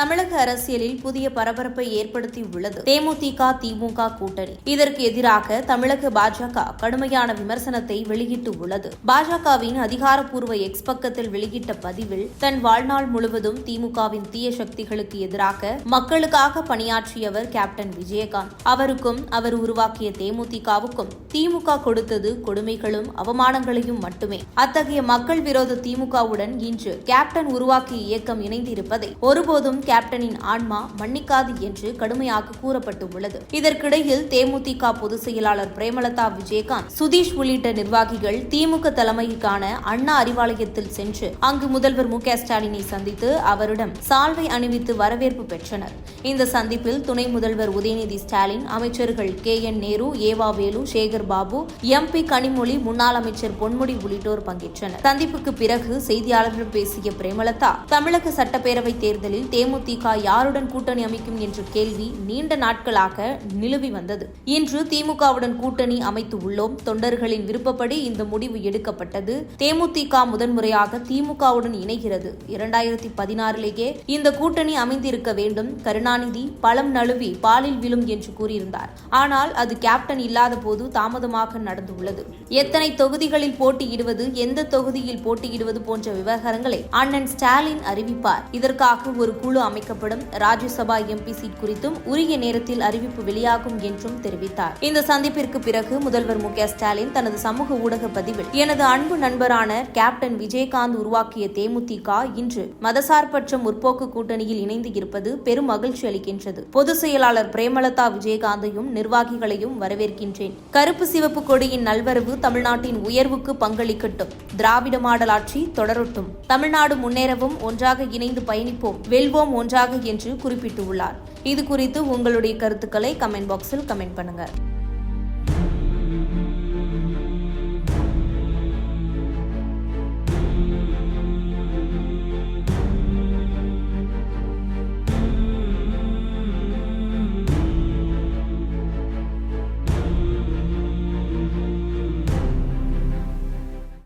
தமிழக அரசியலில் புதிய பரபரப்பை ஏற்படுத்தியுள்ளது தேமுதிக திமுக கூட்டணி. இதற்கு எதிராக தமிழக பாஜக கடுமையான விமர்சனத்தை வெளியிட்டு உள்ளது. பாஜகவின் அதிகாரப்பூர்வ எக்ஸ் பக்கத்தில் வெளியிட்ட பதிவில், தன் வாழ்நாள் முழுவதும் திமுகவின் தீய சக்திகளுக்கு எதிராக மக்களுக்காக பணியாற்றியவர் கேப்டன் விஜயகாந்த். அவருக்கும் அவர் உருவாக்கிய தேமுதிகவுக்கும் திமுக கொடுத்தது கொடுமைகளும் அவமானங்களையும் மட்டுமே. அத்தகைய மக்கள் விரோத திமுகவுடன் இன்று கேப்டன் உருவாக்கிய இயக்கம் இணைந்திருப்பதை ஒருபோதும் கேப்டனின் ஆன்மா மன்னிக்காது என்று கடுமையாக கூறப்பட்டுள்ளது. இதற்கிடையில் தேமுதிக பொதுச் செயலாளர் பிரேமலதா விஜயகாந்த், சுதீஷ் உள்ளிட்ட நிர்வாகிகள் திமுக தலைமைக்கான அண்ணா அறிவாலயத்தில் சென்று அங்கு முதல்வர் மு.க.ஸ்டாலினை சந்தித்து அவரிடம் சால்வை அணிவித்து வரவேற்பு பெற்றனர். இந்த சந்திப்பில் துணை முதல்வர் உதயநிதி ஸ்டாலின், அமைச்சர்கள் கே.என். நேரு, ஏவா வேலு, சேகர் பாபு, எம்பி கனிமொழி, முன்னாள் அமைச்சர் பொன்முடி உள்ளிட்டோர் பங்கேற்றனர். சந்திப்புக்கு பிறகு செய்தியாளர்களிடம் பேசிய பிரேமலதா, தமிழக சட்டப்பேரவை தேர்தலில் தேமுதிக யாருடன் கூட்டணி அமைக்கும் என்ற கேள்வி நீண்ட நாட்களாக நிலுவி வந்தது. இன்று திமுகவுடன் கூட்டணி அமைத்து உள்ளோம். தொண்டர்களின் விருப்பப்படி இந்த முடிவு எடுக்கப்பட்டது. தேமுதிக முதன்முறையாக திமுகவுடன் இணைகிறது. 2016லேயே இந்த கூட்டணி அமைந்திருக்க வேண்டும். கருணாநிதி பழம் நழுவி பாலில் விழும் என்று கூறியிருந்தார். ஆனால் அது கேப்டன் இல்லாத போது தாமதமாக நடந்துள்ளது. எத்தனை தொகுதிகளில் போட்டியிடுவது, எந்த தொகுதியில் போட்டியிடுவது போன்ற விவகாரங்களை அண்ணன் ஸ்டாலின் அறிவிப்பார். இதற்காக ஒரு குழு அமைக்கப்படும். ராஜ்யசபா எம்பி சீட் குறித்தும் உரிய நேரத்தில் அறிவிப்பு வெளியாகும் என்றும் தெரிவித்தார். இந்த சந்திப்பிற்கு பிறகு முதல்வர் மு.க.ஸ்டாலின் தனது சமூக ஊடக பதிவில், எனது அன்பு நண்பரான கேப்டன் விஜயகாந்த் உருவாக்கிய தேமுதிக இன்று மதசார்பற்ற முற்போக்கு கூட்டணியில் இணைந்து இருப்பது பெரும் மகிழ்ச்சி அளிக்கின்றது. பொதுச் செயலாளர் பிரேமலதா விஜயகாந்தையும் நிர்வாகிகளையும் வரவேற்கின்றேன். கருப்பு சிவப்பு கொடியின் நல்வரவு தமிழ்நாட்டின் உயர்வுக்கு பங்களிக்கட்டும். திராவிட மாடல் ஆட்சி தொடரட்டும். தமிழ்நாடு முன்னேறவும், ஒன்றாக இணைந்து பயணிப்போம், வெல்வோம் ஒன்றாக என்று குறிப்பிட்டுள்ளார். இது குறித்து உங்களுடைய கருத்துக்களை கமெண்ட் பாக்ஸில் கமெண்ட் பண்ணுங்க.